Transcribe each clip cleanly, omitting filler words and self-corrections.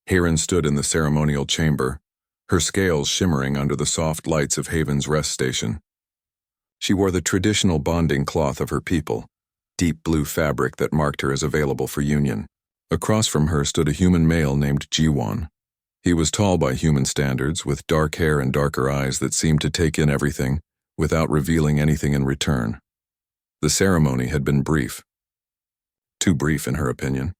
Hayren stood in the ceremonial chamber, her scales shimmering under the soft lights of Haven's rest station. She wore the traditional bonding cloth of her people, deep blue fabric that marked her as available for union. Across from her stood a human male named Jiwon. He was tall by human standards, with dark hair and darker eyes that seemed to take in everything, without revealing anything in return. The ceremony had been brief. Too brief, in her opinion.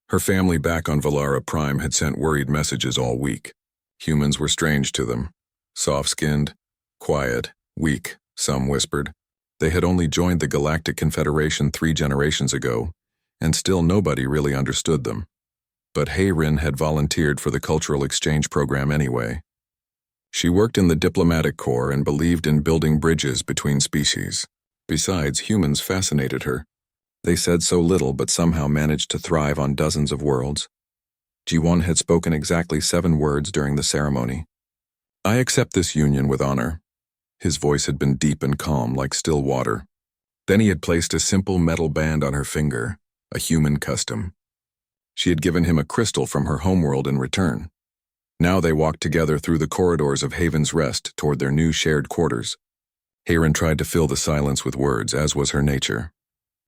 Her family back on Valara Prime had sent worried messages all week. Humans were strange to them. Soft-skinned, quiet, weak, some whispered. They had only joined the Galactic Confederation 3 generations ago, and still nobody really understood them. But Hayren had volunteered for the cultural exchange program anyway. She worked in the diplomatic corps and believed in building bridges between species. Besides, humans fascinated her. They said so little but somehow managed to thrive on dozens of worlds. Jiwon had spoken exactly 7 words during the ceremony. "I accept this union with honor." His voice had been deep and calm, like still water. Then he had placed a simple metal band on her finger, a human custom. She had given him a crystal from her homeworld in return. Now they walked together through the corridors of Haven's Rest toward their new shared quarters. Hayren tried to fill the silence with words, as was her nature.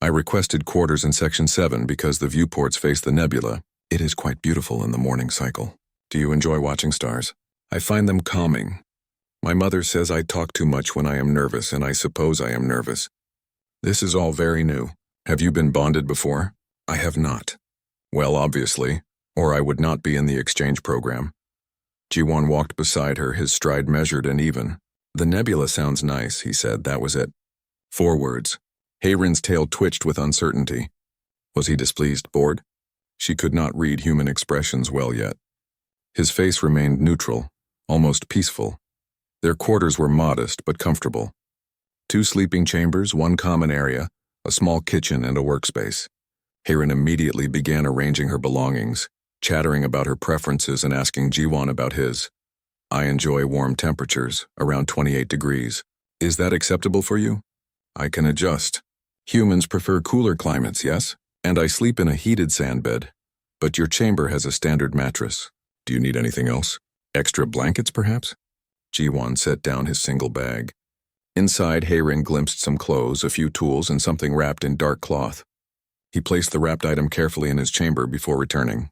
"I requested quarters in Section 7 because the viewports face the nebula. It is quite beautiful in the morning cycle. Do you enjoy watching stars? I find them calming. My mother says I talk too much when I am nervous, and I suppose I am nervous. This is all very new. Have you been bonded before?" "I have not." "Well, obviously, or I would not be in the exchange program." Jiwon walked beside her, his stride measured and even. "The nebula sounds nice," he said. That was it. 4 words. Hayren's tail twitched with uncertainty. Was he displeased, bored? She could not read human expressions well yet. His face remained neutral, almost peaceful. Their quarters were modest but comfortable. 2 sleeping chambers, 1 common area, a small kitchen and a workspace. Hayren immediately began arranging her belongings, chattering about her preferences and asking Jiwon about his. "I enjoy warm temperatures, around 28 degrees. Is that acceptable for you?" "I can adjust. Humans prefer cooler climates, yes? And I sleep in a heated sand bed. But your chamber has a standard mattress. Do you need anything else? Extra blankets, perhaps?" Jiwon set down his single bag. Inside, Hayren glimpsed some clothes, a few tools, and something wrapped in dark cloth. He placed the wrapped item carefully in his chamber before returning.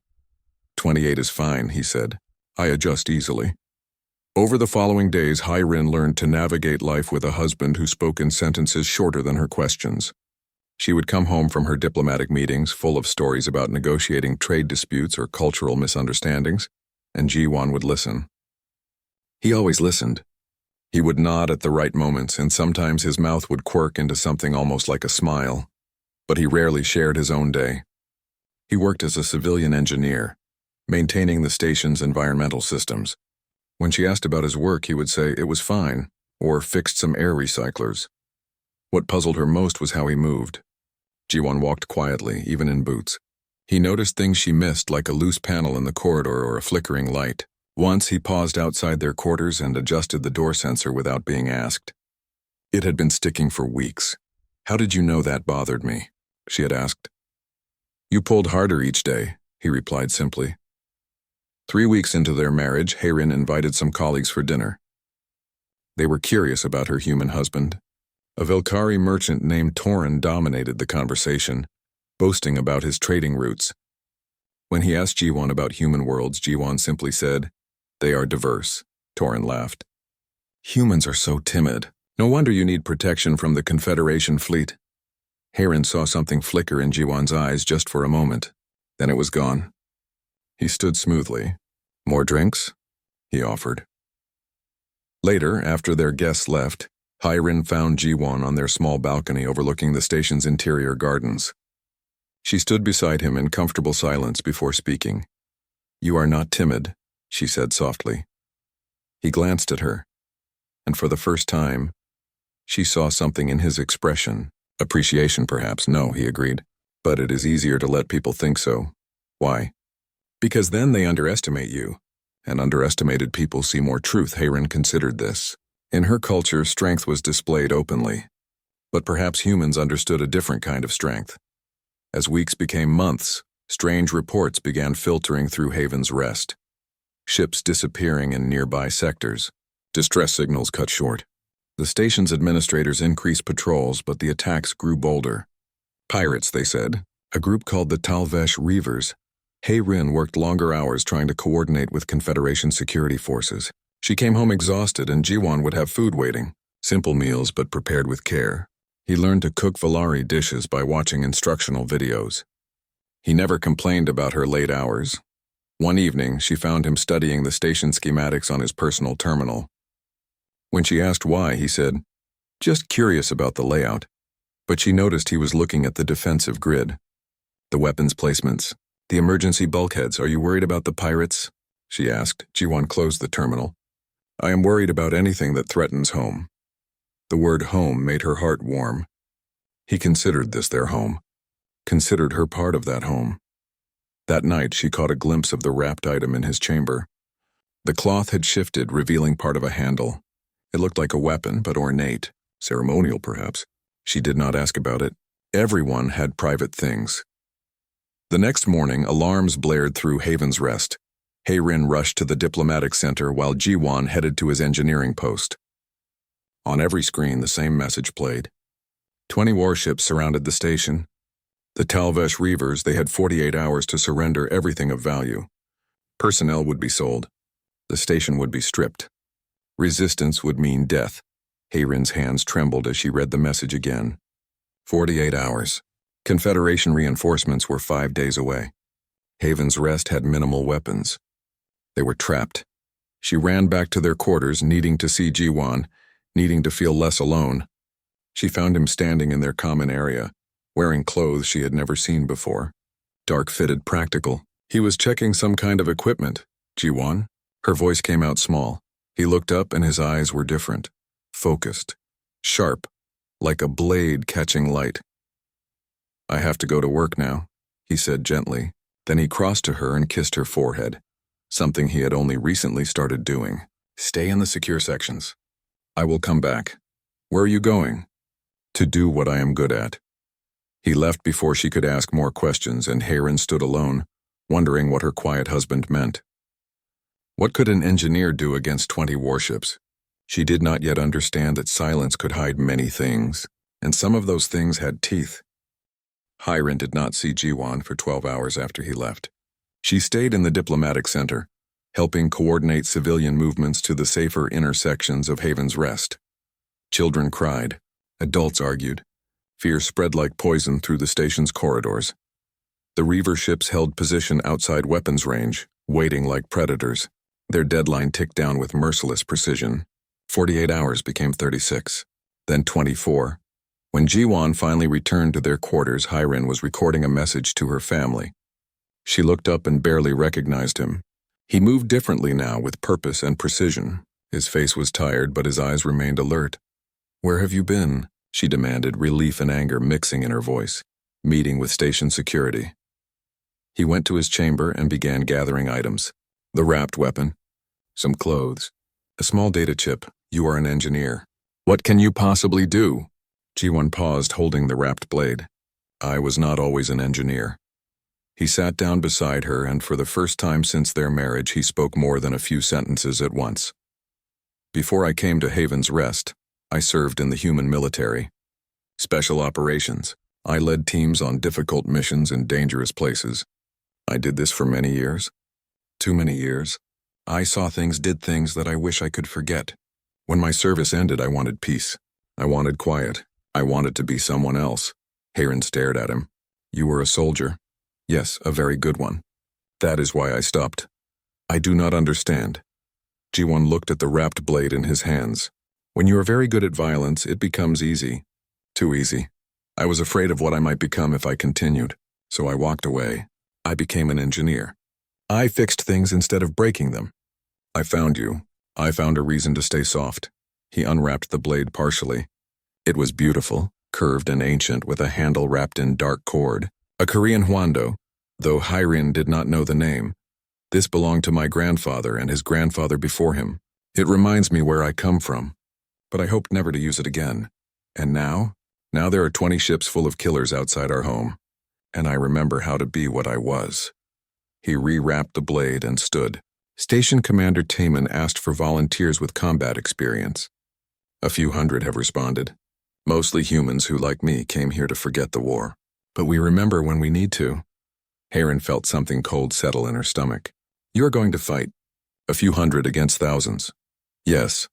28 is fine, he said. I adjust easily. Over the following days, Hayren learned to navigate life with a husband who spoke in sentences shorter than her questions. She would come home from her diplomatic meetings full of stories about negotiating trade disputes or cultural misunderstandings, and Jiwon would listen. He always listened. He would nod at the right moments, and sometimes his mouth would quirk into something almost like a smile. But he rarely shared his own day. He worked as a civilian engineer, maintaining the station's environmental systems. When she asked about his work, he would say it was fine, or fixed some air recyclers. What puzzled her most was how he moved. Jiwon walked quietly, even in boots. He noticed things she missed, like a loose panel in the corridor or a flickering light. Once he paused outside their quarters and adjusted the door sensor without being asked. It had been sticking for weeks. "How did you know that bothered me?" she had asked. "You pulled harder each day," he replied simply. 3 weeks into their marriage, Hayren invited some colleagues for dinner. They were curious about her human husband. A Vilcari merchant named Torin dominated the conversation, boasting about his trading routes. When he asked Jiwon about human worlds, Jiwon simply said, "They are diverse." Torin laughed. "Humans are so timid. No wonder you need protection from the Confederation fleet." Hayren saw something flicker in Jiwon's eyes just for a moment. Then it was gone. He stood smoothly. "More drinks?" he offered. Later, after their guests left, Hayren found Jiwon on their small balcony overlooking the station's interior gardens. She stood beside him in comfortable silence before speaking. "You are not timid," she said softly. He glanced at her, and for the first time, she saw something in his expression. Appreciation, perhaps. No, he agreed. But it is easier to let people think so. Why? Because then they underestimate you, and underestimated people see more truth. Hayren considered this. In her culture, strength was displayed openly, but perhaps humans understood a different kind of strength. As weeks became months, Strange reports began filtering through Haven's Rest. Ships disappearing in nearby sectors. Distress signals cut short. The station's administrators increased patrols, but the attacks grew bolder. Pirates, they said. A group called the Talvesh Reavers. Rin worked longer hours trying to coordinate with Confederation security forces. She came home exhausted, and Jiwon would have food waiting. Simple meals, but prepared with care. He learned to cook Valari dishes by watching instructional videos. He never complained about her late hours. One evening, she found him studying the station schematics on his personal terminal. When she asked why, he said, "Just curious about the layout." But she noticed he was looking at the defensive grid. The weapons placements. "The emergency bulkheads, are you worried about the pirates?" she asked. Jiwon closed the terminal. "I am worried about anything that threatens home." The word home made her heart warm. He considered this their home. Considered her part of that home. That night, she caught a glimpse of the wrapped item in his chamber. The cloth had shifted, revealing part of a handle. It looked like a weapon, but ornate. Ceremonial, perhaps. She did not ask about it. Everyone had private things. The next morning, alarms blared through Haven's Rest. Rin rushed to the diplomatic center while Jiwon headed to his engineering post. On every screen, the same message played. 20 warships surrounded the station. The Talvesh Reavers, they had 48 hours to surrender everything of value. Personnel would be sold. The station would be stripped. Resistance would mean death. Rin's hands trembled as she read the message again. 48 hours. Confederation reinforcements were 5 days away. Haven's Rest had minimal weapons. They were trapped. She ran back to their quarters, needing to see Jiwon, needing to feel less alone. She found him standing in their common area, wearing clothes she had never seen before. Dark-fitted, practical. He was checking some kind of equipment. "Jiwon?" Her voice came out small. He looked up and his eyes were different. Focused. Sharp. Like a blade catching light. "I have to go to work now," he said gently. Then he crossed to her and kissed her forehead. Something he had only recently started doing. "Stay in the secure sections. I will come back." "Where are you going?" "To do what I am good at." He left before she could ask more questions, and Rin stood alone, wondering what her quiet husband meant. What could an engineer do against 20 warships? She did not yet understand that silence could hide many things, and some of those things had teeth. Rin did not see Jiwon for 12 hours after he left. She stayed in the diplomatic center, helping coordinate civilian movements to the safer inner sections of Haven's Rest. Children cried. Adults argued. Fear spread like poison through the station's corridors. The Reaver ships held position outside weapons range, waiting like predators. Their deadline ticked down with merciless precision. 48 hours became 36, then 24. When Jiwon finally returned to their quarters, Rin was recording a message to her family. She looked up and barely recognized him. He moved differently now, with purpose and precision. His face was tired, but his eyes remained alert. "Where have you been?" she demanded, relief and anger mixing in her voice. "Meeting with station security." He went to his chamber and began gathering items. The wrapped weapon, some clothes, a small data chip. "You are an engineer. What can you possibly do?" Jiwon paused, holding the wrapped blade. "I was not always an engineer." He sat down beside her, and for the first time since their marriage, he spoke more than a few sentences at once. "Before I came to Haven's Rest, I served in the human military. Special operations. I led teams on difficult missions in dangerous places. I did this for many years. Too many years. I saw things, did things that I wish I could forget. When my service ended, I wanted peace. I wanted quiet. I wanted to be someone else." Rin stared at him. "You were a soldier." "Yes, a very good one. That is why I stopped." "I do not understand." Jiwon looked at the wrapped blade in his hands. "When you are very good at violence, it becomes easy. Too easy. I was afraid of what I might become if I continued, so I walked away. I became an engineer. I fixed things instead of breaking them. I found you. I found a reason to stay soft." He unwrapped the blade partially. It was beautiful, curved and ancient, with a handle wrapped in dark cord. A Korean Hwando, though Rin did not know the name. "This belonged to my grandfather and his grandfather before him. It reminds me where I come from. But I hoped never to use it again. And now? Now there are 20 ships full of killers outside our home. and I remember how to be what I was." He rewrapped the blade and stood. Station Commander Taman asked for volunteers with combat experience. A few hundred have responded. Mostly humans who, like me, came here to forget the war. But we remember when we need to. Heron felt something cold settle in her stomach. "You are going to fight. A few hundred against thousands." "Yes.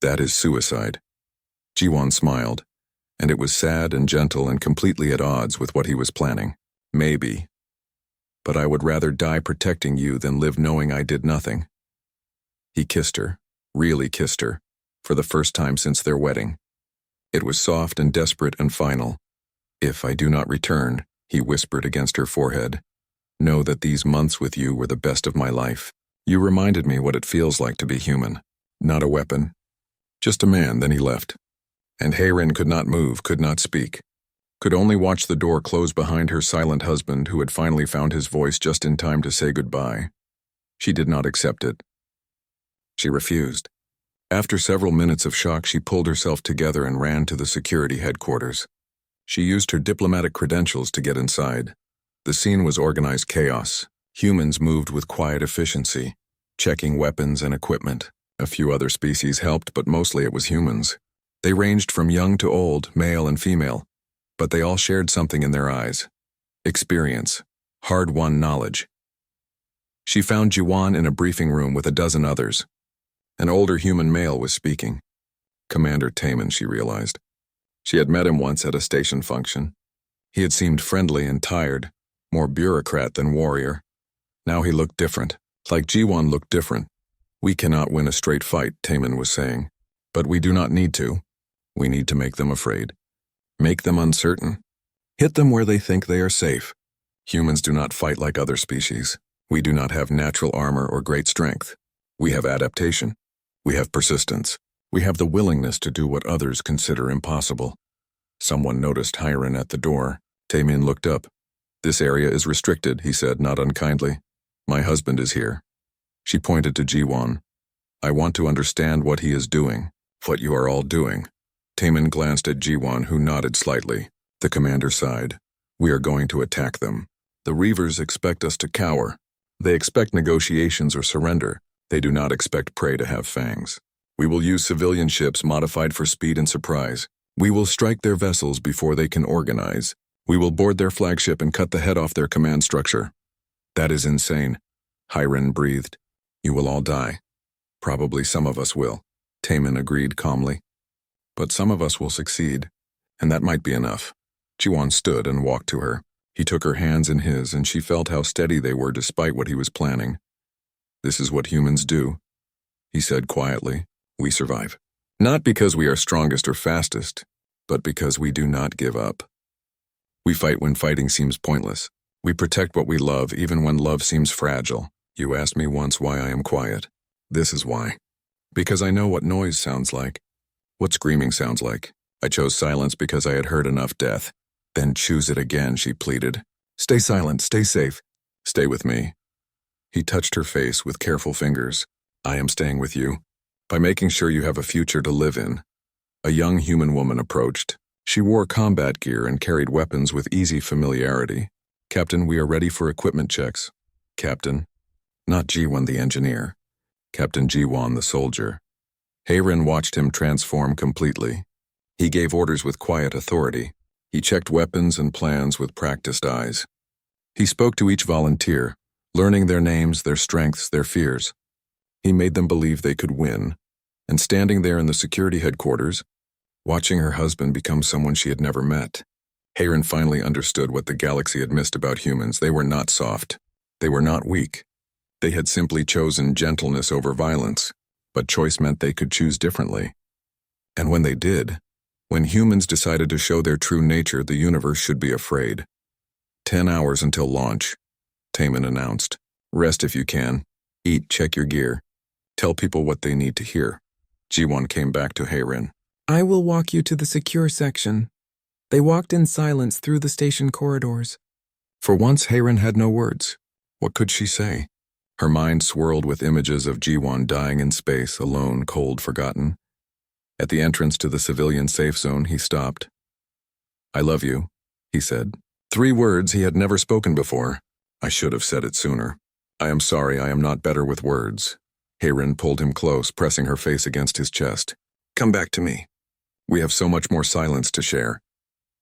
That is suicide." Jiwon smiled, and it was sad and gentle and completely at odds with what he was planning. "Maybe. But I would rather die protecting you than live knowing I did nothing." He kissed her, really kissed her, for the first time since their wedding. It was soft and desperate and final. "If I do not return," he whispered against her forehead, "know that these months with you were the best of my life. You reminded me what it feels like to be human. Not a weapon. Just a man." Then he left. And Heron could not move, could not speak. Could only watch the door close behind her silent husband, who had finally found his voice just in time to say goodbye. She did not accept it. She refused. After several minutes of shock, she pulled herself together and ran to the security headquarters. She used her diplomatic credentials to get inside. The scene was organized chaos. Humans moved with quiet efficiency, checking weapons and equipment. A few other species helped, but mostly it was humans. They ranged from young to old, male and female, but they all shared something in their eyes. Experience. Hard-won knowledge. She found Jiwon in a briefing room with a dozen others. An older human male was speaking. Commander Taman, she realized. She had met him once at a station function. He had seemed friendly and tired, more bureaucrat than warrior. Now he looked different, like Jiwon looked different. "We cannot win a straight fight," Taman was saying. "But we do not need to. We need to make them afraid. Make them uncertain. Hit them where they think they are safe. Humans do not fight like other species. We do not have natural armor or great strength. We have adaptation. We have persistence. We have the willingness to do what others consider impossible." Someone noticed Hiron at the door. Taman looked up. "This area is restricted," he said, not unkindly. "My husband is here." She pointed to Jiwon. "I want to understand what he is doing, what you are all doing." Taman glanced at Jiwon, who nodded slightly. The commander sighed. "We are going to attack them. The Reavers expect us to cower. They expect negotiations or surrender. They do not expect prey to have fangs. We will use civilian ships modified for speed and surprise. We will strike their vessels before they can organize. We will board their flagship and cut the head off their command structure." "That is insane," Hiron breathed. "You will all die." "Probably some of us will," Taman agreed calmly. "But some of us will succeed, and that might be enough." Jiwon stood and walked to her. He took her hands in his, and she felt how steady they were despite what he was planning. "This is what humans do," he said quietly. "We survive. Not because we are strongest or fastest, but because we do not give up. We fight when fighting seems pointless. We protect what we love even when love seems fragile. You asked me once why I am quiet. This is why. Because I know what noise sounds like, what screaming sounds like. I chose silence because I had heard enough death." "Then choose it again," she pleaded. "Stay silent, stay safe. Stay with me." He touched her face with careful fingers. "I am staying with you, by making sure you have a future to live in." A young human woman approached. She wore combat gear and carried weapons with easy familiarity. "Captain, we are ready for equipment checks." "Captain?" Not Jiwon the engineer. Captain Jiwon the soldier. Heron watched him transform completely. He gave orders with quiet authority. He checked weapons and plans with practiced eyes. He spoke to each volunteer, learning their names, their strengths, their fears. He made them believe they could win. And standing there in the security headquarters, watching her husband become someone she had never met, Heron finally understood what the galaxy had missed about humans. They were not soft. They were not weak. They had simply chosen gentleness over violence, but choice meant they could choose differently. And when they did, when humans decided to show their true nature, the universe should be afraid. 10 hours until launch, Taman announced. "Rest if you can. Eat, check your gear. Tell people what they need to hear." Jiwon came back to Heron. "I will walk you to the secure section." They walked in silence through the station corridors. For once, Heron had no words. What could she say? Her mind swirled with images of Jiwon dying in space, alone, cold, forgotten. At the entrance to the civilian safe zone, he stopped. "I love you," he said. 3 words he had never spoken before. I should have said it sooner. I am sorry I am not better with words. Hayrin pulled him close, pressing her face against his chest. Come back to me. We have so much more silence to share.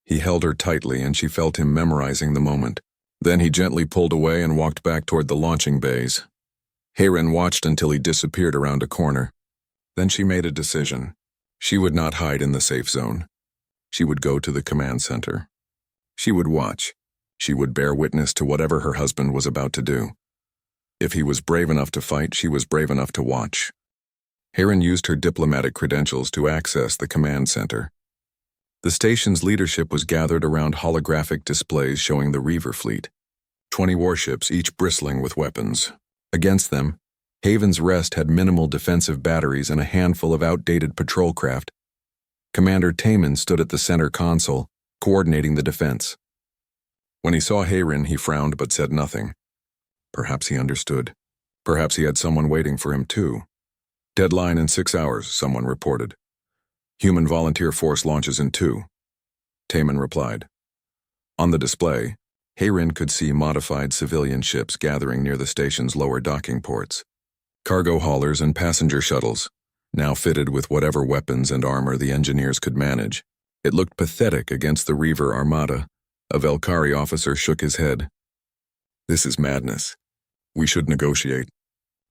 He held her tightly and she felt him memorizing the moment. Then he gently pulled away and walked back toward the launching bays. Hayrin watched until he disappeared around a corner. Then she made a decision. She would not hide in the safe zone. She would go to the command center. She would watch. She would bear witness to whatever her husband was about to do. If he was brave enough to fight, she was brave enough to watch. Hayrin used her diplomatic credentials to access the command center. The station's leadership was gathered around holographic displays showing the Reaver fleet. 20 warships, each bristling with weapons. Against them, Haven's Rest had minimal defensive batteries and a handful of outdated patrol craft. Commander Taman stood at the center console, coordinating the defense. When he saw Hayrin, he frowned but said nothing. Perhaps he understood. Perhaps he had someone waiting for him too. Deadline in 6 hours, someone reported. Human volunteer force launches in 2. Taman replied. On the display, Hayrin could see modified civilian ships gathering near the station's lower docking ports. Cargo haulers and passenger shuttles, now fitted with whatever weapons and armor the engineers could manage. It looked pathetic against the Reaver armada. A Velkari officer shook his head. This is madness. We should negotiate.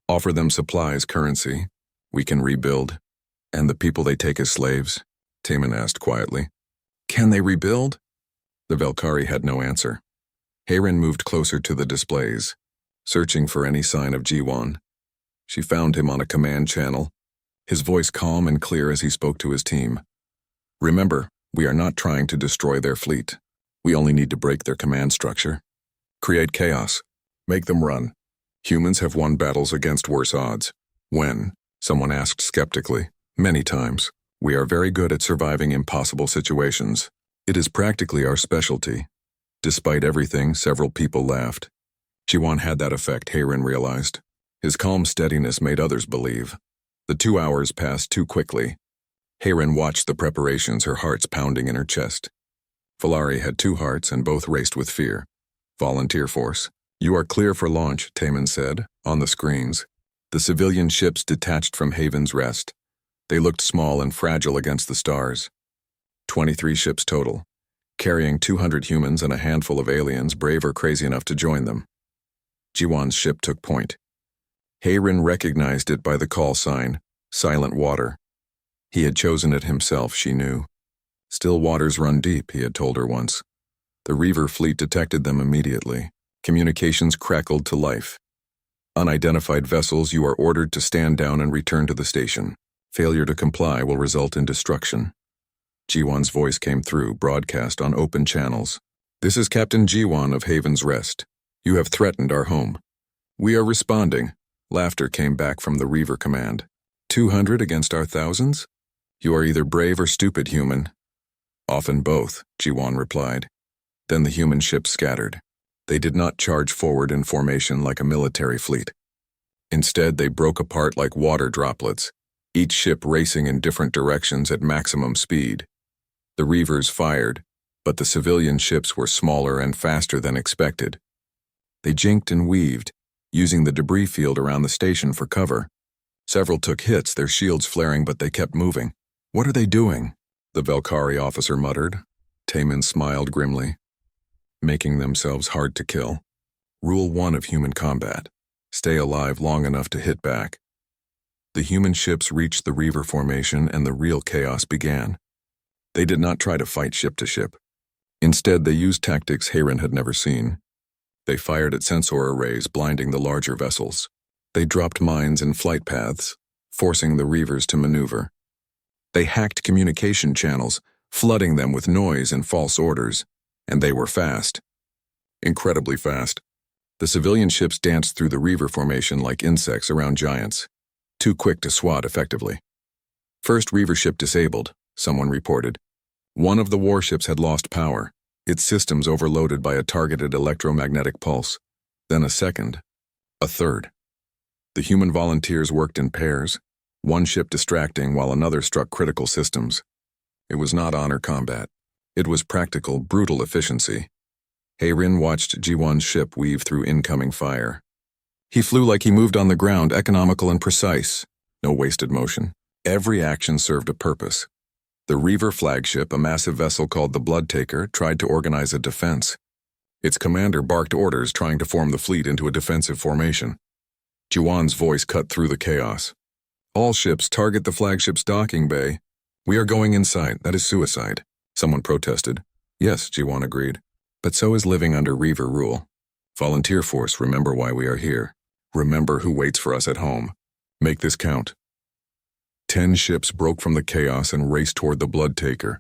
Offer them supplies, currency. We can rebuild. And the people they take as slaves? Taman asked quietly. Can they rebuild? The Velkari had no answer. Hayrin moved closer to the displays, searching for any sign of Jiwan. She found him on a command channel, his voice calm and clear as he spoke to his team. Remember, we are not trying to destroy their fleet. We only need to break their command structure. Create chaos. Make them run. Humans have won battles against worse odds. When? Someone asked skeptically. Many times. We are very good at surviving impossible situations. It is practically our specialty. Despite everything, several people laughed. Jiwan had that effect, Hayrin realized. His calm steadiness made others believe. The 2 hours passed too quickly. Hayrin watched the preparations, her hearts pounding in her chest. Valari had 2 hearts and both raced with fear. Volunteer force. You are clear for launch, Taman said, on the screens. The civilian ships detached from Haven's Rest. They looked small and fragile against the stars. 23 ships total, carrying 200 humans and a handful of aliens brave or crazy enough to join them. Jiwan's ship took point. Hayrin recognized it by the call sign, Silent Water. He had chosen it himself, she knew. Still waters run deep, he had told her once. The Reaver fleet detected them immediately. Communications crackled to life. Unidentified vessels, you are ordered to stand down and return to the station. Failure to comply will result in destruction. Jiwan's voice came through, broadcast on open channels. This is Captain Jiwan of Haven's Rest. You have threatened our home. We are responding. Laughter came back from the Reaver command. 200 against our thousands? You are either brave or stupid, human. Often both, Jiwan replied. Then the human ships scattered. They did not charge forward in formation like a military fleet. Instead, they broke apart like water droplets, each ship racing in different directions at maximum speed. The Reavers fired, but the civilian ships were smaller and faster than expected. They jinked and weaved, using the debris field around the station for cover. Several took hits, their shields flaring, but they kept moving. What are they doing? The Velkari officer muttered. Taman smiled grimly. Making themselves hard to kill. Rule 1 of human combat. Stay alive long enough to hit back. The human ships reached the Reaver formation and the real chaos began. They did not try to fight ship to ship. Instead, they used tactics Hayrin had never seen. They fired at sensor arrays, blinding the larger vessels. They dropped mines in flight paths, forcing the Reavers to maneuver. They hacked communication channels, flooding them with noise and false orders. And they were fast. Incredibly fast. The civilian ships danced through the Reaver formation like insects around giants, too quick to swat effectively. First Reaver ship disabled, someone reported. One of the warships had lost power, its systems overloaded by a targeted electromagnetic pulse. Then a second, a third. The human volunteers worked in pairs, one ship distracting while another struck critical systems. It was not honor combat. It was practical, brutal efficiency. Heirin watched Jiwon's ship weave through incoming fire. He flew like he moved on the ground, economical and precise. No wasted motion. Every action served a purpose. The Reaver flagship, a massive vessel called the Bloodtaker, tried to organize a defense. Its commander barked orders, trying to form the fleet into a defensive formation. Jiwon's voice cut through the chaos. All ships target the flagship's docking bay. We are going inside. That is suicide. Someone protested. Yes, Jiwon agreed. But so is living under Reaver rule. Volunteer force, remember why we are here. Remember who waits for us at home. Make this count. 10 ships broke from the chaos and raced toward the Bloodtaker.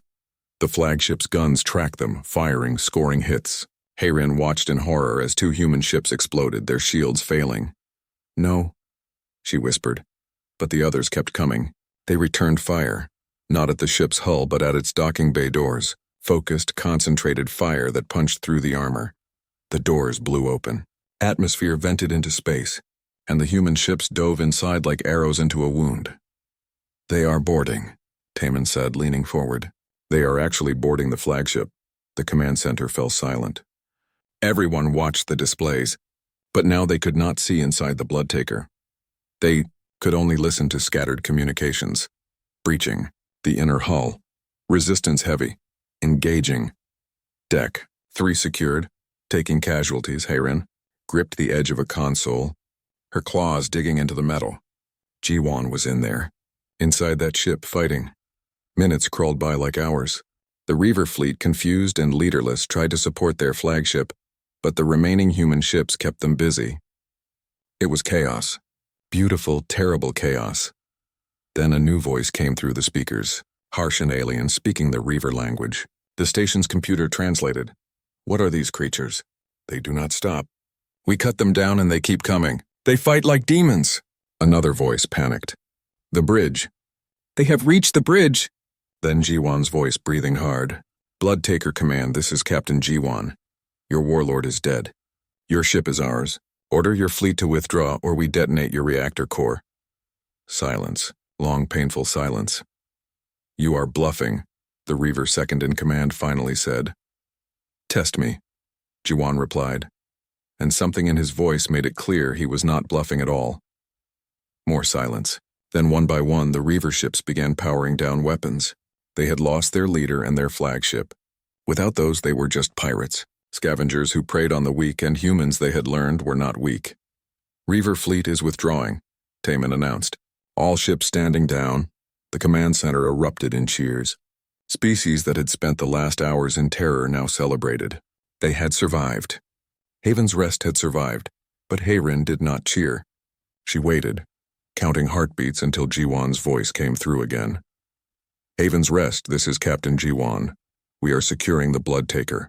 The flagship's guns tracked them, firing, scoring hits. Heirin watched in horror as 2 human ships exploded, their shields failing. No, she whispered. But the others kept coming. They returned fire, not at the ship's hull but at its docking bay doors. Focused, concentrated fire that punched through the armor. The doors blew open. Atmosphere vented into space, and the human ships dove inside like arrows into a wound. They are boarding, Taman said, leaning forward. They are actually boarding the flagship. The command center fell silent. Everyone watched the displays, but now they could not see inside the Bloodtaker. They could only listen to scattered communications. Breaching, the inner hull. Resistance heavy. Engaging. Deck, 3 secured. Taking casualties, Heirin gripped the edge of a console, her claws digging into the metal. Jiwon was in there, inside that ship, fighting. Minutes crawled by like hours. The Reaver fleet, confused and leaderless, tried to support their flagship, but the remaining human ships kept them busy. It was chaos. Beautiful, terrible chaos. Then a new voice came through the speakers, harsh and alien, speaking the Reaver language. The station's computer translated. What are these creatures? They do not stop. We cut them down and they keep coming. They fight like demons. Another voice panicked. The bridge. They have reached the bridge. Then Jiwon's voice, breathing hard. Bloodtaker command, this is Captain Jiwon. Your warlord is dead. Your ship is ours. Order your fleet to withdraw or we detonate your reactor core. Silence. Long, painful silence. You are bluffing, the Reaver second in command finally said. Test me, Jiwon replied, and something in his voice made it clear he was not bluffing at all. More silence. Then one by one the Reaver ships began powering down weapons. They had lost their leader and their flagship. Without those they were just pirates, scavengers who preyed on the weak, and humans they had learned were not weak. Reaver fleet is withdrawing, Taman announced. All ships standing down. The command center erupted in cheers. Species that had spent the last hours in terror now celebrated. They had survived. Haven's Rest had survived, but Heirin did not cheer. She waited, counting heartbeats until Jiwon's voice came through again. Haven's Rest, this is Captain Jiwon. We are securing the Bloodtaker.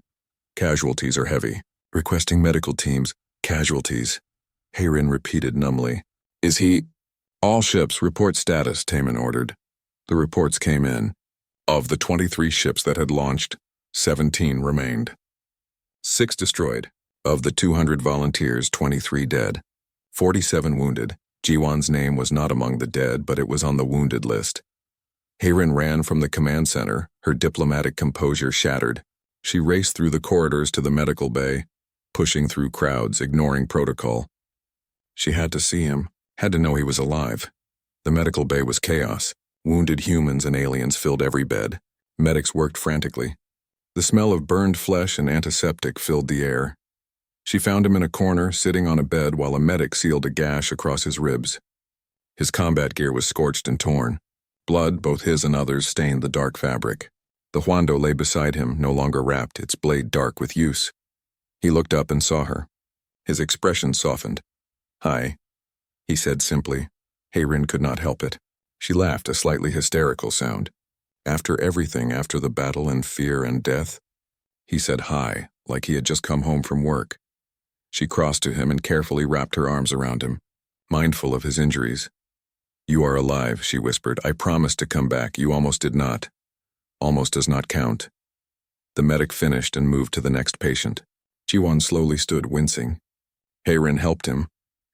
Casualties are heavy. Requesting medical teams. Casualties. Heirin repeated numbly. Is he? All ships report status, Taman ordered. The reports came in. Of the 23 ships that had launched, 17 remained. 6 destroyed. Of the 200 volunteers, 23 dead. 47 wounded. Jiwon's name was not among the dead, but it was on the wounded list. Heirin ran from the command center, her diplomatic composure shattered. She raced through the corridors to the medical bay, pushing through crowds, ignoring protocol. She had to see him, had to know he was alive. The medical bay was chaos. Wounded humans and aliens filled every bed. Medics worked frantically. The smell of burned flesh and antiseptic filled the air. She found him in a corner, sitting on a bed while a medic sealed a gash across his ribs. His combat gear was scorched and torn. Blood, both his and others, stained the dark fabric. The Huando lay beside him, no longer wrapped, its blade dark with use. He looked up and saw her. His expression softened. Hi, he said simply. Heirin could not help it. She laughed, a slightly hysterical sound. After everything, after the battle and fear and death, he said hi, like he had just come home from work. She crossed to him and carefully wrapped her arms around him, mindful of his injuries. You are alive, she whispered. I promised to come back. You almost did not. Almost does not count. The medic finished and moved to the next patient. Jiwon slowly stood, wincing. Heirin helped him,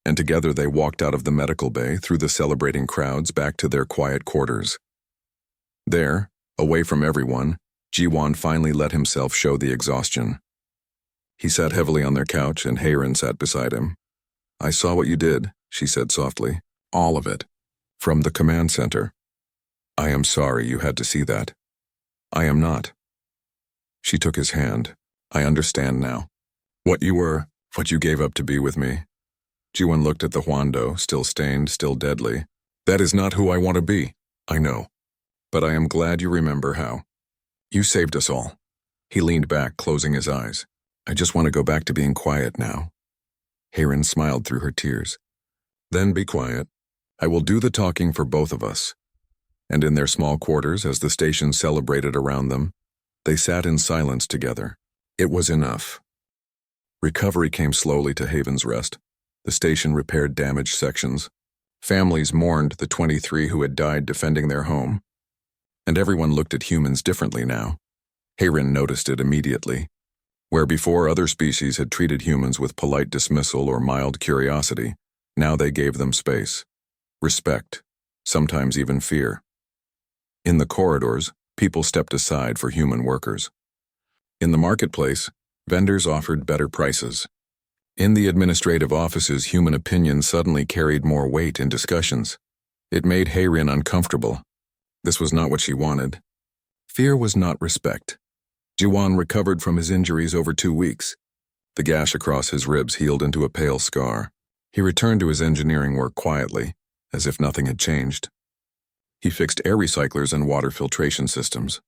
and together they walked out of the medical bay, through the celebrating crowds, back to their quiet quarters. There, away from everyone, Jiwon finally let himself show the exhaustion. He sat heavily on their couch, and Hayren sat beside him. I saw what you did, she said softly. All of it. From the command center. I am sorry you had to see that. I am not. She took his hand. I understand now. What you gave up to be with me. Jiwon looked at the Huando, still stained, still deadly. That is not who I want to be. I know. But I am glad you remember how. You saved us all. He leaned back, closing his eyes. I just want to go back to being quiet now. Hayren smiled through her tears. Then be quiet. I will do the talking for both of us. And in their small quarters, as the station celebrated around them, they sat in silence together. It was enough. Recovery came slowly to Haven's Rest. The station repaired damaged sections. Families mourned the 23 who had died defending their home. And everyone looked at humans differently now. Hayren noticed it immediately. Where before other species had treated humans with polite dismissal or mild curiosity, now they gave them space, respect, sometimes even fear. In the corridors, people stepped aside for human workers. In the marketplace, vendors offered better prices. In the administrative offices, human opinion suddenly carried more weight in discussions. It made Hayren uncomfortable. This was not what she wanted. Fear was not respect. Jiwon recovered from his injuries over 2 weeks. The gash across his ribs healed into a pale scar. He returned to his engineering work quietly, as if nothing had changed. He fixed air recyclers and water filtration systems.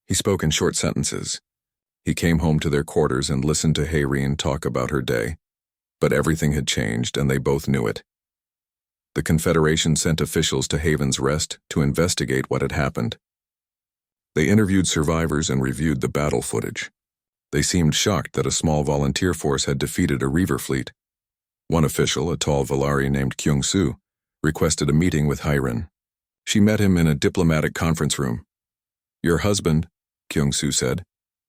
He spoke in short sentences. He came home to their quarters and listened to Hayren talk about her day. But everything had changed, and they both knew it. The Confederation sent officials to Haven's Rest to investigate what had happened. They interviewed survivors and reviewed the battle footage. They seemed shocked that a small volunteer force had defeated a Reaver fleet. One official, a tall Valari named Kyung-soo, requested a meeting with Hayren. She met him in a diplomatic conference room. Your husband, Kyung-soo said,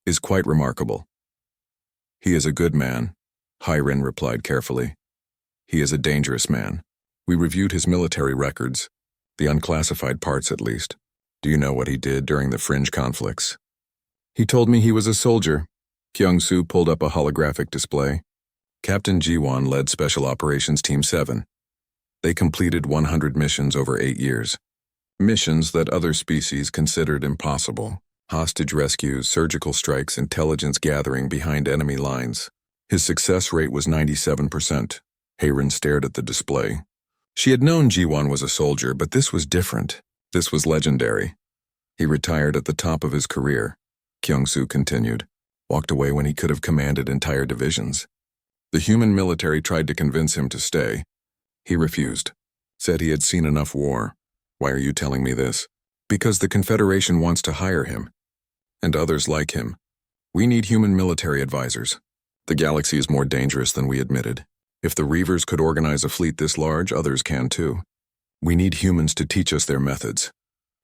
is quite remarkable. He is a good man, Hayren replied carefully. He is a dangerous man. We reviewed his military records, the unclassified parts at least. Do you know what he did during the fringe conflicts? He told me he was a soldier. Kyung-soo pulled up a holographic display. Captain Jiwon led Special Operations Team 7. They completed 100 missions over 8 years. Missions that other species considered impossible. Hostage rescues, surgical strikes, intelligence gathering behind enemy lines. His success rate was 97%. Hayren stared at the display. She had known Jiwon was a soldier, but this was different. This was legendary. He retired at the top of his career, Kyung-soo continued, walked away when he could have commanded entire divisions. The human military tried to convince him to stay. He refused, said he had seen enough war. Why are you telling me this? Because the Confederation wants to hire him, and others like him. We need human military advisors. The galaxy is more dangerous than we admitted. If the Reavers could organize a fleet this large, others can too. We need humans to teach us their methods.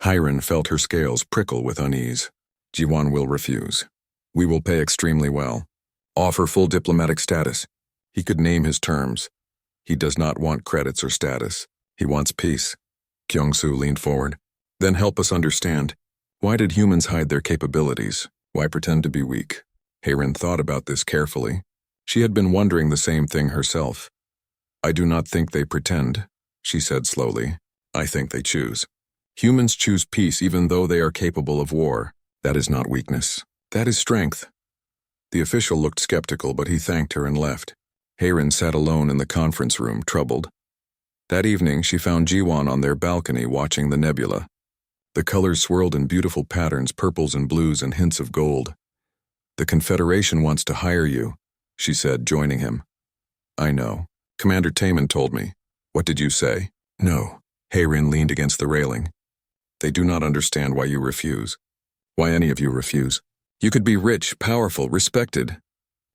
Hayren felt her scales prickle with unease. Jiwon will refuse. We will pay extremely well. Offer full diplomatic status. He could name his terms. He does not want credits or status. He wants peace. Kyung-soo leaned forward. Then help us understand. Why did humans hide their capabilities? Why pretend to be weak? Hayren thought about this carefully. She had been wondering the same thing herself. I do not think they pretend, she said slowly. I think they choose. Humans choose peace even though they are capable of war. That is not weakness. That is strength. The official looked skeptical, but he thanked her and left. Hayren sat alone in the conference room, troubled. That evening, she found Jiwon on their balcony watching the nebula. The colors swirled in beautiful patterns, purples and blues and hints of gold. The Confederation wants to hire you, she said, joining him. I know. Commander Taman told me. What did you say? No. Hayren leaned against the railing. They do not understand why you refuse. Why any of you refuse. You could be rich, powerful, respected.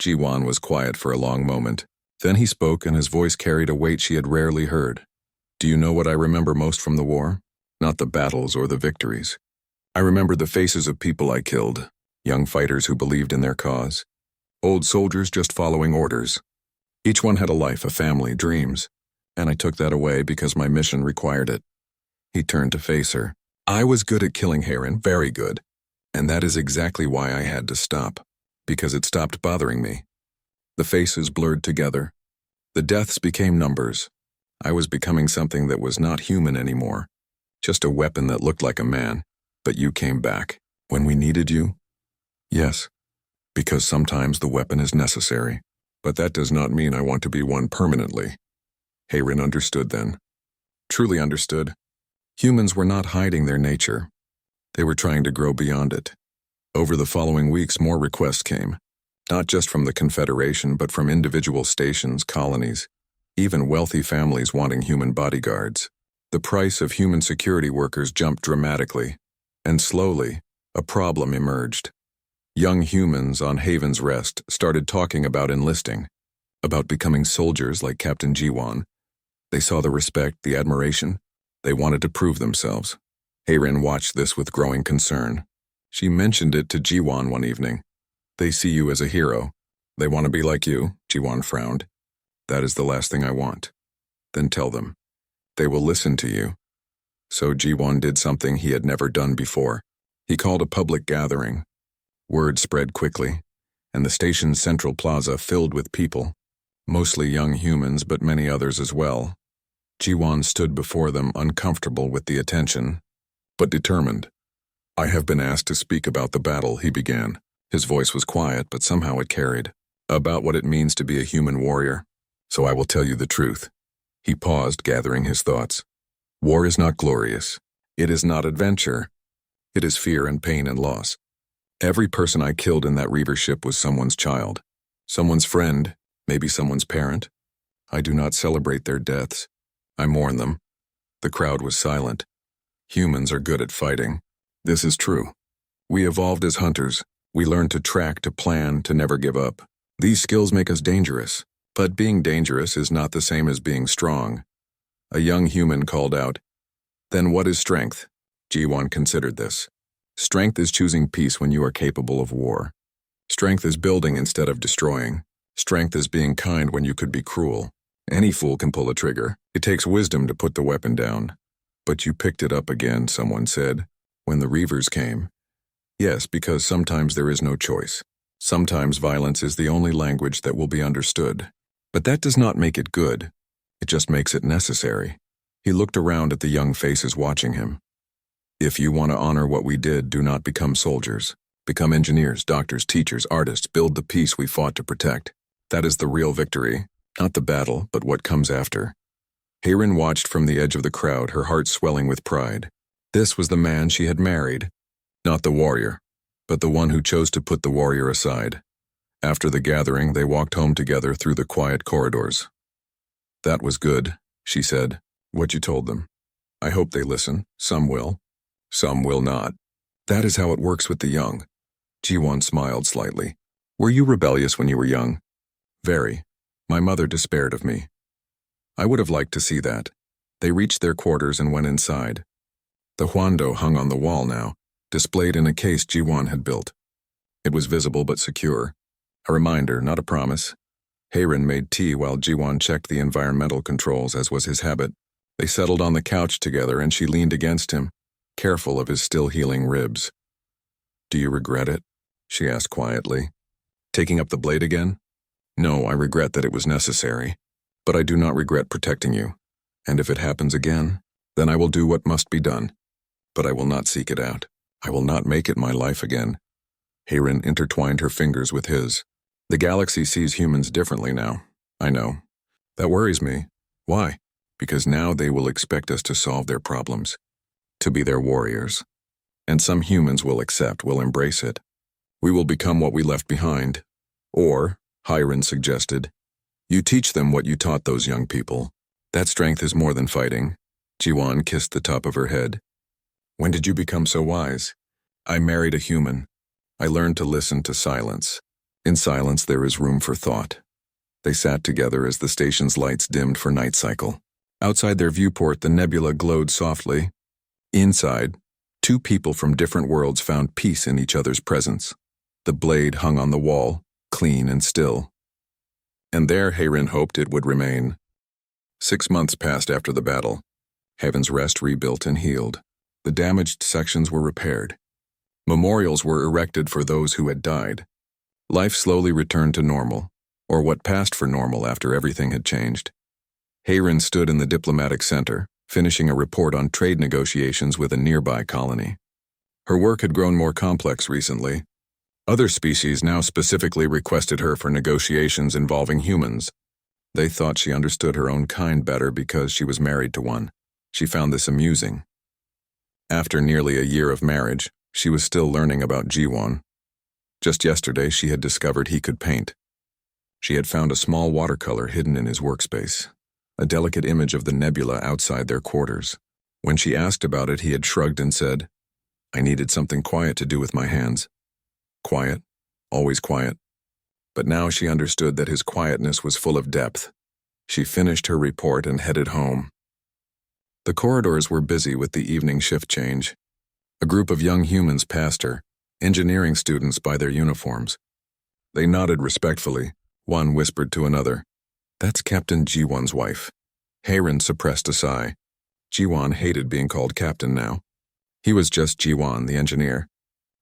Jiwon was quiet for a long moment. Then he spoke, and his voice carried a weight she had rarely heard. Do you know what I remember most from the war? Not the battles or the victories. I remember the faces of people I killed, young fighters who believed in their cause, old soldiers just following orders. Each one had a life, a family, dreams, and I took that away because my mission required it. He turned to face her. I was good at killing Hayren, very good, and that is exactly why I had to stop, because it stopped bothering me. The faces blurred together. The deaths became numbers. I was becoming something that was not human anymore. Just a weapon that looked like a man. But you came back. When we needed you? Yes. Because sometimes the weapon is necessary. But that does not mean I want to be one permanently. Hayrin understood then. Truly understood. Humans were not hiding their nature. They were trying to grow beyond it. Over the following weeks, more requests came. Not just from the Confederation, but from individual stations, colonies, even wealthy families wanting human bodyguards. The price of human security workers jumped dramatically, and slowly, a problem emerged. Young humans on Haven's Rest started talking about enlisting, about becoming soldiers like Captain Jiwan. They saw the respect, the admiration. They wanted to prove themselves. Hayrin watched this with growing concern. She mentioned it to Jiwan one evening. They see you as a hero. They want to be like you, Jiwan frowned. That is the last thing I want. Then tell them. They will listen to you. So Jiwan did something he had never done before. He called a public gathering. Word spread quickly, and the station's central plaza filled with people, mostly young humans but many others as well. Jiwan stood before them, uncomfortable with the attention, but determined. I have been asked to speak about the battle, he began. His voice was quiet, but somehow it carried. About what it means to be a human warrior. So I will tell you the truth. He paused, gathering his thoughts. War is not glorious. It is not adventure. It is fear and pain and loss. Every person I killed in that Reaver ship was someone's child, someone's friend, maybe someone's parent. I do not celebrate their deaths. I mourn them. The crowd was silent. Humans are good at fighting. This is true. We evolved as hunters. We learned to track, to plan, to never give up. These skills make us dangerous. But being dangerous is not the same as being strong. A young human called out, Then what is strength? Jiwan considered this. Strength is choosing peace when you are capable of war. Strength is building instead of destroying. Strength is being kind when you could be cruel. Any fool can pull a trigger. It takes wisdom to put the weapon down. But you picked it up again, someone said, when the Reavers came. Yes, because sometimes there is no choice. Sometimes violence is the only language that will be understood. But that does not make it good. It just makes it necessary. He looked around at the young faces watching him. If you want to honor what we did, do not become soldiers. Become engineers, doctors, teachers, artists. Build the peace we fought to protect. That is the real victory. Not the battle, but what comes after. Hayrin watched from the edge of the crowd, her heart swelling with pride. This was the man she had married. Not the warrior, but the one who chose to put the warrior aside. After the gathering, they walked home together through the quiet corridors. That was good, she said, what you told them. I hope they listen. Some will. Some will not. That is how it works with the young. Jiwan smiled slightly. Were you rebellious when you were young? Very. My mother despaired of me. I would have liked to see that. They reached their quarters and went inside. The huando hung on the wall now, displayed in a case Jiwan had built. It was visible but secure. A reminder, not a promise. Hayrin made tea while Jiwan checked the environmental controls, as was his habit. They settled on the couch together and she leaned against him, careful of his still healing ribs. Do you regret it? She asked quietly. Taking up the blade again? No, I regret that it was necessary. But I do not regret protecting you. And if it happens again, then I will do what must be done. But I will not seek it out. I will not make it my life again. Hayrin intertwined her fingers with his. The galaxy sees humans differently now. I know. That worries me. Why? Because now they will expect us to solve their problems. To be their warriors. And some humans will accept, will embrace it. We will become what we left behind. Or, Hayrin suggested, you teach them what you taught those young people. That strength is more than fighting. Jiwan kissed the top of her head. When did you become so wise? I married a human. I learned to listen to silence. In silence there is room for thought. They sat together as the station's lights dimmed for night cycle. Outside their viewport the nebula glowed softly. Inside, two people from different worlds found peace in each other's presence. The blade hung on the wall, clean and still. And there Hayrin hoped it would remain. 6 months passed after the battle. Haven's Rest rebuilt and healed. The damaged sections were repaired. Memorials were erected for those who had died. Life slowly returned to normal. or what passed for normal after everything had changed. Hayrin stood in the diplomatic center, finishing a report on trade negotiations with a nearby colony. Her work had grown more complex recently. Other species now specifically requested her for negotiations involving humans. They thought she understood her own kind better because she was married to one. She found this amusing. After nearly a year of marriage, she was still learning about Jiwon. Just yesterday, she had discovered he could paint. She had found a small watercolor hidden in his workspace, a delicate image of the nebula outside their quarters. When she asked about it, he had shrugged and said, "I needed something quiet to do with my hands." Quiet, always quiet. But now she understood that his quietness was full of depth. She finished her report and headed home. The corridors were busy with the evening shift change. A group of young humans passed her, engineering students by their uniforms. They nodded respectfully. One whispered to another, "That's Captain Jiwon's wife." Hayrin suppressed a sigh. Jiwon hated being called captain now. He was just Jiwon, the engineer.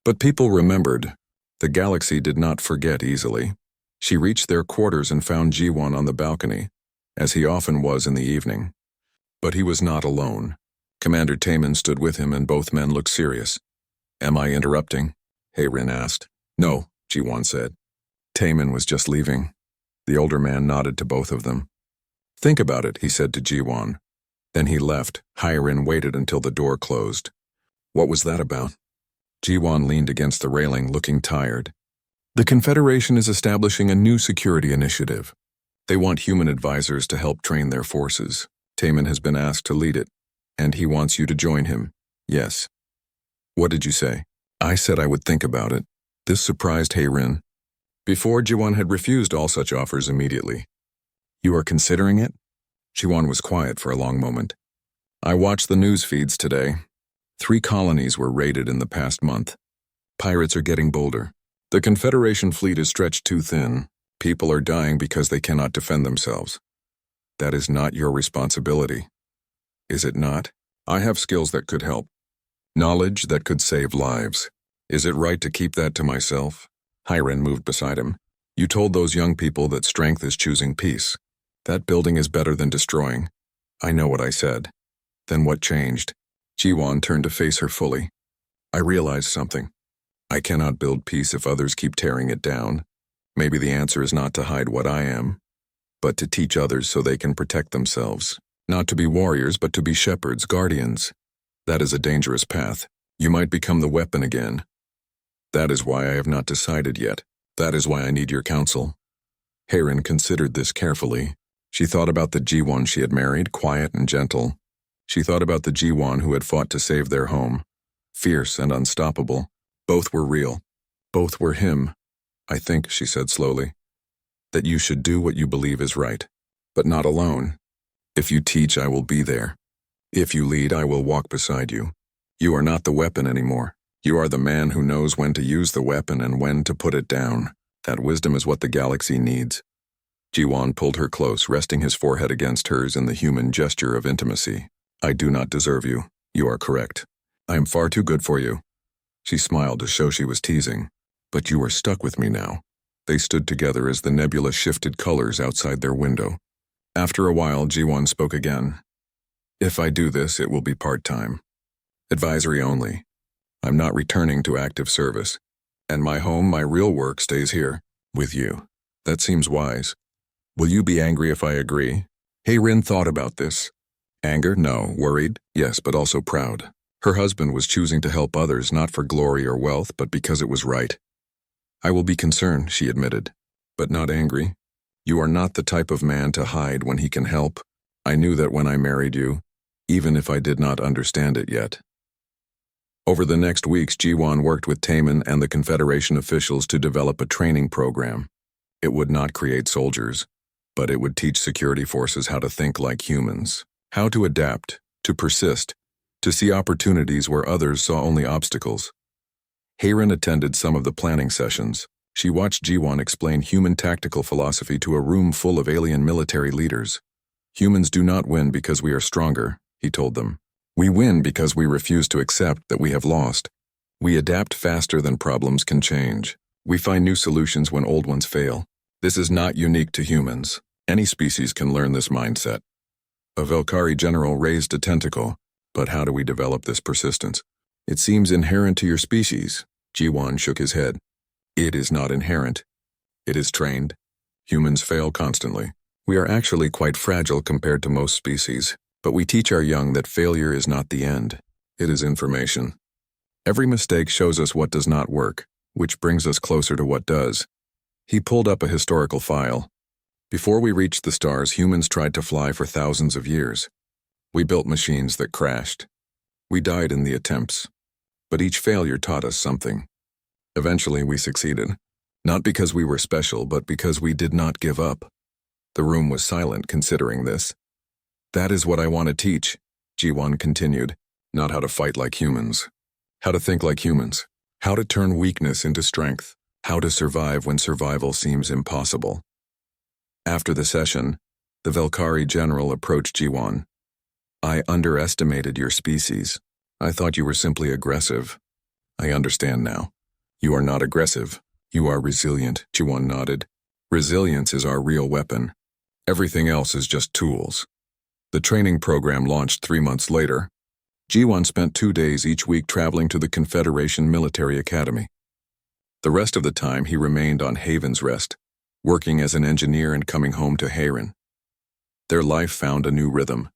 But people remembered. The galaxy did not forget easily. She reached their quarters and found Jiwon on the balcony, as he often was in the evening. But he was not alone. Commander Taemin stood with him and both men looked serious. "Am I interrupting?" Hayrin asked. "No," Jiwon said. Taemin was just leaving. The older man nodded to both of them. "Think about it," he said to Jiwon. Then he left. Hayrin waited until the door closed. "What was that about?" Jiwon leaned against the railing, looking tired. "The Confederation is establishing a new security initiative. They want human advisors to help train their forces. Taemin has been asked to lead it, and he wants you to join him." "Yes." "What did you say?" "I said I would think about it." This surprised Hayrin. Before, Jiwon had refused all such offers immediately. "You are considering it?" Jiwon was quiet for a long moment. "I watched the news feeds today. 3 colonies were raided in the past month. Pirates are getting bolder. The Confederation fleet is stretched too thin. People are dying because they cannot defend themselves. That is not your responsibility. Is it not? I have skills that could help. Knowledge that could save lives. Is it right to keep that to myself?" Hayrin moved beside him. "You told those young people that strength is choosing peace. That building is better than destroying." "I know what I said." "Then what changed?" Jiwon turned to face her fully. "I realized something. I cannot build peace if others keep tearing it down. Maybe the answer is not to hide what I am, but to teach others so they can protect themselves. Not to be warriors, but to be shepherds, guardians. That is a dangerous path. You might become the weapon again. That is why I have not decided yet. That is why I need your counsel." Hayrin considered this carefully. She thought about the Jiwon she had married, quiet and gentle. She thought about the Jiwon who had fought to save their home. Fierce and unstoppable. Both were real. Both were him. "I think," she said slowly, "that you should do what you believe is right, but not alone. If you teach, I will be there. If you lead, I will walk beside you. You are not the weapon anymore. You are the man who knows when to use the weapon and when to put it down. That wisdom is what the galaxy needs." Jiwon pulled her close, resting his forehead against hers in the human gesture of intimacy. "I do not deserve you. You are correct. I am far too good for you." She smiled to show she was teasing. "But you are stuck with me now." They stood together as the nebula shifted colors outside their window. After a while, Jiwon spoke again. "If I do this, it will be part-time. Advisory only. I'm not returning to active service. And my home, my real work, stays here, with you. That seems wise. Will you be angry if I agree?" Hayrin thought about this. Anger? No. Worried? Yes, but also proud. Her husband was choosing to help others not for glory or wealth, but because it was right. "I will be concerned," she admitted, "but not angry. You are not the type of man to hide when he can help. I knew that when I married you, even if I did not understand it yet." Over the next weeks, Jiwon worked with Taemin and the Confederation officials to develop a training program. It would not create soldiers, but it would teach security forces how to think like humans, how to adapt, to persist, to see opportunities where others saw only obstacles. Hayrin attended some of the planning sessions. She watched Jiwon explain human tactical philosophy to a room full of alien military leaders. "Humans do not win because we are stronger," he told them. "We win because we refuse to accept that we have lost. We adapt faster than problems can change. We find new solutions when old ones fail. This is not unique to humans. Any species can learn this mindset. A Velkari general raised a tentacle, but how do we develop this persistence? It seems inherent to your species. Jiwan shook his head. It is not inherent. It is trained. Humans fail constantly. We are actually quite fragile compared to most species, but we teach our young that failure is not the end. It is information. Every mistake shows us what does not work, which brings us closer to what does. He pulled up a historical file. Before we reached the stars, humans tried to fly for thousands of years. We built machines that crashed. We died in the attempts. But each failure taught us something. Eventually, we succeeded. Not because we were special, but because we did not give up. The room was silent considering this. That is what I want to teach, Jiwan continued. Not how to fight like humans. How to think like humans. How to turn weakness into strength. How to survive when survival seems impossible. After the session, the Velkari general approached Jiwan. I underestimated your species. I thought you were simply aggressive. I understand now. You are not aggressive. You are resilient, Jiwan nodded. Resilience is our real weapon. Everything else is just tools. The training program launched 3 months later. Jiwan spent 2 days each week traveling to the Confederation Military Academy. The rest of the time he remained on Haven's Rest, working as an engineer and coming home to Hayren. Their life found a new rhythm.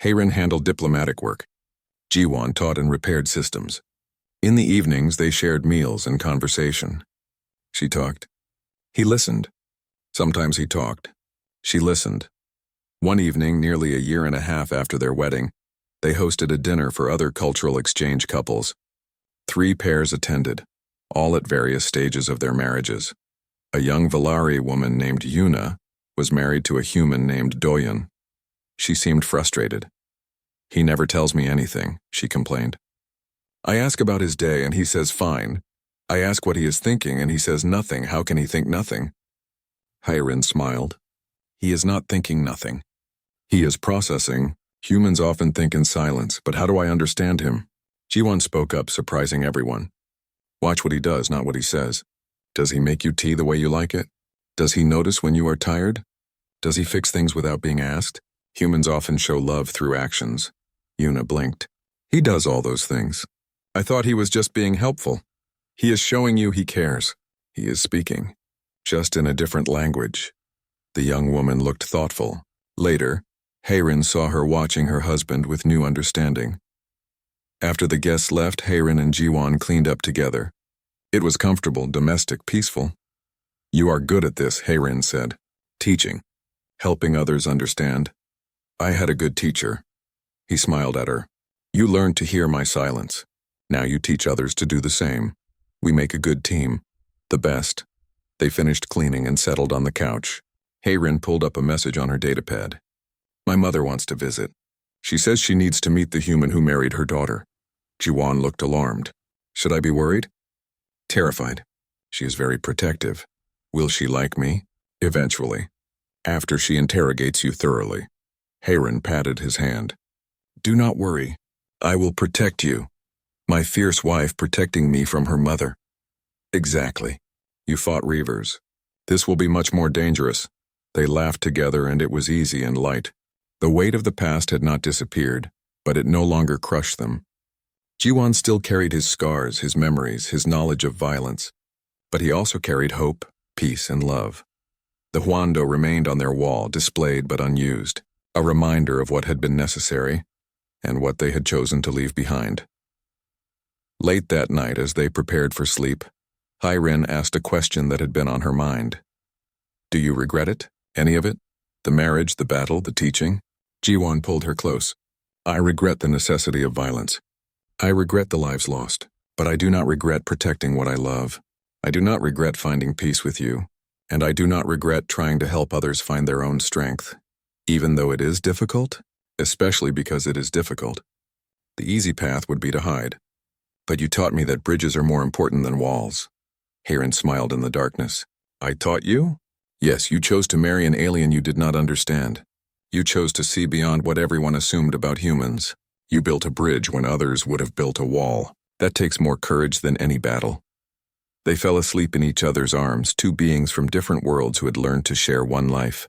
Hayren handled diplomatic work. Jiwan taught and repaired systems. In the evenings, they shared meals and conversation. She talked. He listened. Sometimes he talked. She listened. One evening, nearly a year and a half after their wedding, they hosted a dinner for other cultural exchange couples. 3 pairs attended, all at various stages of their marriages. A young Valari woman named Yuna was married to a human named Doyan. She seemed frustrated. He never tells me anything, she complained. I ask about his day and he says fine. I ask what he is thinking and he says nothing. How can he think nothing? Hayren smiled. He is not thinking nothing. He is processing. Humans often think in silence, but how do I understand him? Jiwan spoke up, surprising everyone. Watch what he does, not what he says. Does he make you tea the way you like it? Does he notice when you are tired? Does he fix things without being asked? Humans often show love through actions. Yuna blinked. He does all those things. I thought he was just being helpful. He is showing you he cares. He is speaking, just in a different language. The young woman looked thoughtful. Later, Hayren saw her watching her husband with new understanding. After the guests left, Hayren and Jiwan cleaned up together. It was comfortable, domestic, peaceful. You are good at this, Hayren said. Teaching. Helping others understand. I had a good teacher. He smiled at her. You learned to hear my silence. Now you teach others to do the same. We make a good team. The best. They finished cleaning and settled on the couch. Hayren pulled up a message on her datapad. My mother wants to visit. She says she needs to meet the human who married her daughter. Jiwan looked alarmed. Should I be worried? Terrified. She is very protective. Will she like me? Eventually. After she interrogates you thoroughly. Hayren patted his hand. Do not worry. I will protect you. My fierce wife protecting me from her mother. Exactly. You fought Reavers. This will be much more dangerous. They laughed together and it was easy and light. The weight of the past had not disappeared, but it no longer crushed them. Jiwan still carried his scars, his memories, his knowledge of violence, but he also carried hope, peace, and love. The Huando remained on their wall, displayed but unused, a reminder of what had been necessary and what they had chosen to leave behind. Late that night, as they prepared for sleep, Hayren asked a question that had been on her mind. Do you regret it? Any of it? The marriage, the battle, the teaching? Jiwan pulled her close. I regret the necessity of violence. I regret the lives lost, but I do not regret protecting what I love. I do not regret finding peace with you, and I do not regret trying to help others find their own strength, even though it is difficult, especially because it is difficult. The easy path would be to hide. But you taught me that bridges are more important than walls. Hayren smiled in the darkness. I taught you? Yes, you chose to marry an alien you did not understand. You chose to see beyond what everyone assumed about humans. You built a bridge when others would have built a wall. That takes more courage than any battle. They fell asleep in each other's arms, two beings from different worlds who had learned to share one life.